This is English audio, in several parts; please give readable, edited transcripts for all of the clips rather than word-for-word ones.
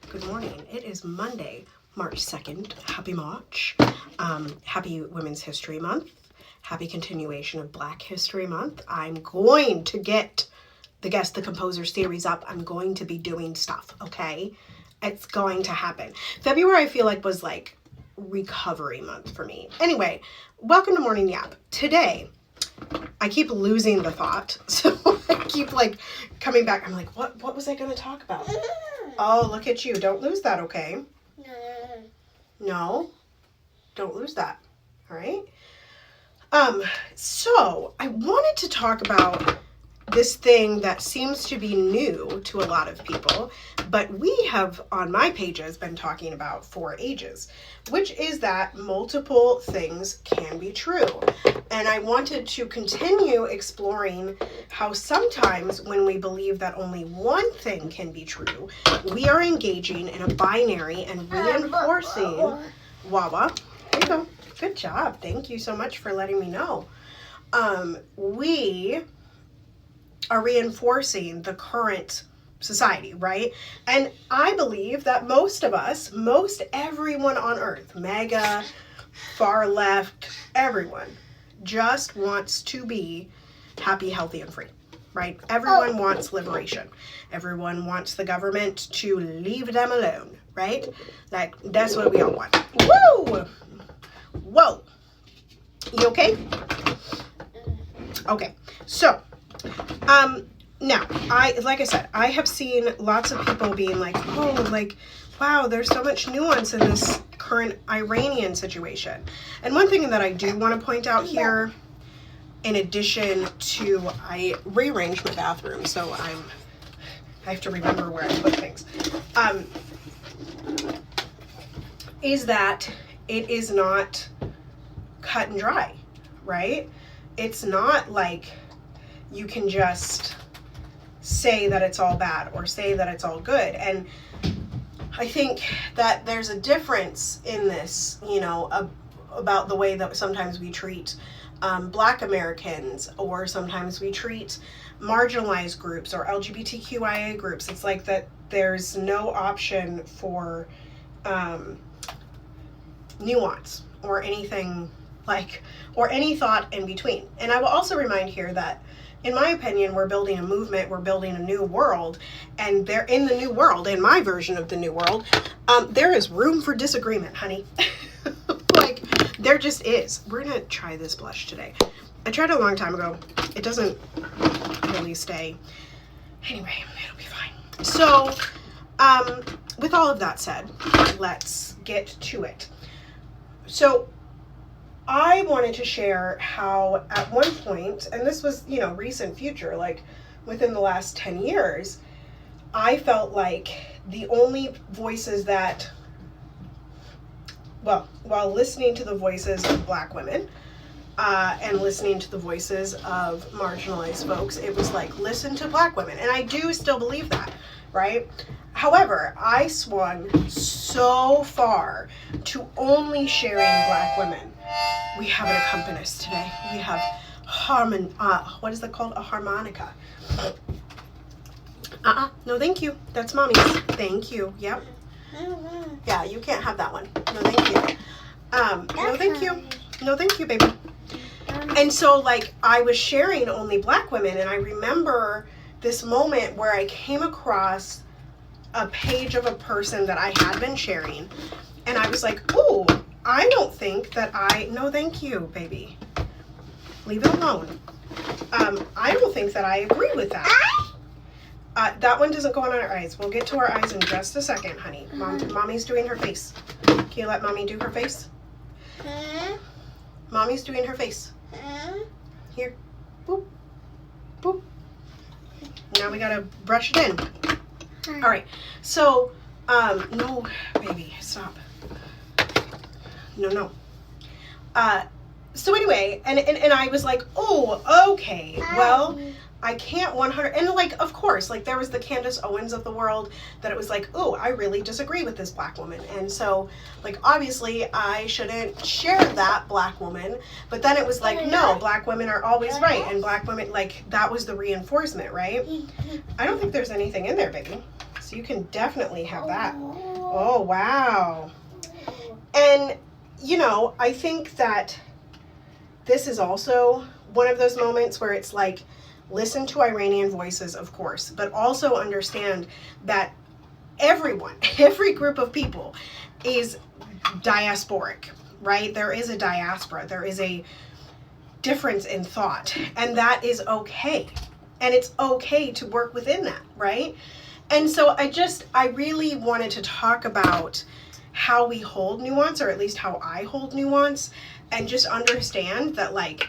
Good morning. It is Monday, March 2nd. Happy March. Happy Women's History Month. Happy continuation of Black History Month. I'm going to get the Guest the Composer series up. I'm going to be doing stuff, okay? It's going to happen. February, I feel like, was like recovery month for me. Anyway, welcome to Morning Yap. Today, I keep losing the thought, so I keep like coming back. I'm like, what was I going to talk about? Oh, look at you. Don't lose that, okay? No, don't lose that. All right. So I wanted to talk about this thing that seems to be new to a lot of people, but we have on my pages been talking about for ages, which is that multiple things can be true. And I wanted to continue exploring how sometimes when we believe that only one thing can be true, we are engaging in a binary and reinforcing Wawa. There you go. Good job. Thank you so much for letting me know. We are reinforcing the current society, right? And I believe that most of us, most everyone on earth, MAGA, far left, everyone just wants to be happy, healthy, and free, right? Everyone wants liberation. Everyone wants the government to leave them alone, right? Like, that's what we all want. Woo! Whoa! You okay? Okay, so now, like I said, I have seen lots of people being like, oh, like, wow, there's so much nuance in this current Iranian situation. And one thing that I do want to point out here, in addition to, I rearranged my bathroom, so I have to remember where I put things, is that it is not cut and dry, right? It's not like you can just say that it's all bad or say that it's all good. And I think that there's a difference in this, you know, about the way that sometimes we treat Black Americans, or sometimes we treat marginalized groups or LGBTQIA groups. It's like that there's no option for nuance or anything like, or any thought in between. And I will also remind here that, in my opinion, we're building a movement, we're building a new world, and there, in the new world, in my version of the new world, there is room for disagreement, honey. Like, there just is. We're gonna try this blush today. I tried it a long time ago. It doesn't really stay. Anyway, it'll be fine. So, with all of that said, let's get to it. So, I wanted to share how at one point, and this was, you know, recent future, like within the last 10 years, I felt like the only voices that, well, while listening to the voices of Black women and listening to the voices of marginalized folks, it was like, listen to Black women. And I do still believe that, right? However, I swung so far to only sharing Black women. We have an accompanist today. We have what is that called? A harmonica. No, thank you. That's mommy's. Thank you. Yep. Yeah, you can't have that one. No, thank you. No, thank you. No, thank you, baby. And so, like, I was sharing only Black women, and I remember this moment where I came across a page of a person that I had been sharing, and I was like, ooh, I don't think that no, thank you, baby. Leave it alone. I don't think that I agree with that. That one doesn't go on our eyes. We'll get to our eyes in just a second, honey. Mommy's doing her face. Can you let mommy do her face? Mommy's doing her face. Here. Boop. Boop. Now we gotta brush it in. All right. So, no, baby, stop. No. So anyway, and I was like, oh, okay, well, I can't 100, and like, of course, like there was the Candace Owens of the world that it was like, oh, I really disagree with this Black woman. And so, like, obviously I shouldn't share that Black woman, but then it was like, no, Black women are always right. And Black women, like, that was the reinforcement, right? I don't think there's anything in there, baby. So you can definitely have that. Oh, wow. And, you know, I think that this is also one of those moments where it's like, listen to Iranian voices, of course, but also understand that everyone, every group of people is diasporic, right? There is a diaspora. There is a difference in thought, and that is okay. And it's okay to work within that, right? And so I really wanted to talk about how we hold nuance, or at least how I hold nuance, and just understand that, like,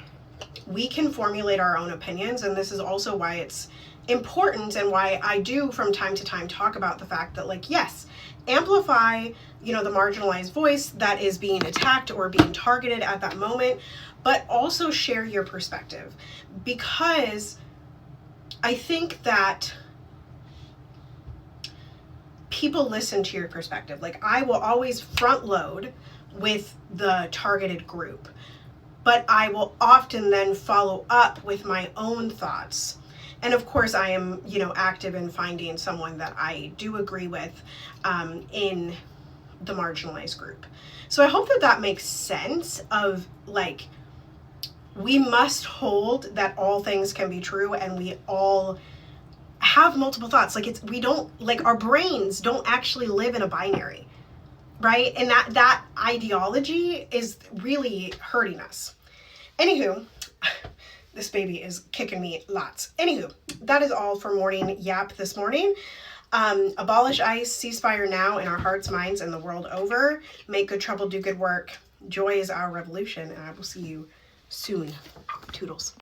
we can formulate our own opinions. And this is also why it's important, and why I do from time to time talk about the fact that, like, yes, amplify, you know, the marginalized voice that is being attacked or being targeted at that moment, but also share your perspective, because I think that people listen to your perspective. Like, I will always front load with the targeted group, but I will often then follow up with my own thoughts. And of course, I am, you know, active in finding someone that I do agree with in the marginalized group. So I hope that that makes sense of, like, we must hold that all things can be true, and we all have multiple thoughts. Like, we don't, like, our brains don't actually live in a binary, right? And that ideology is really hurting us. Anywho, this baby is kicking me lots. Anywho, that is all for morning YAP this morning. Abolish ICE, ceasefire now in our hearts, minds, and the world over. Make good trouble, do good work. Joy is our revolution, and I will see you soon. Toodles.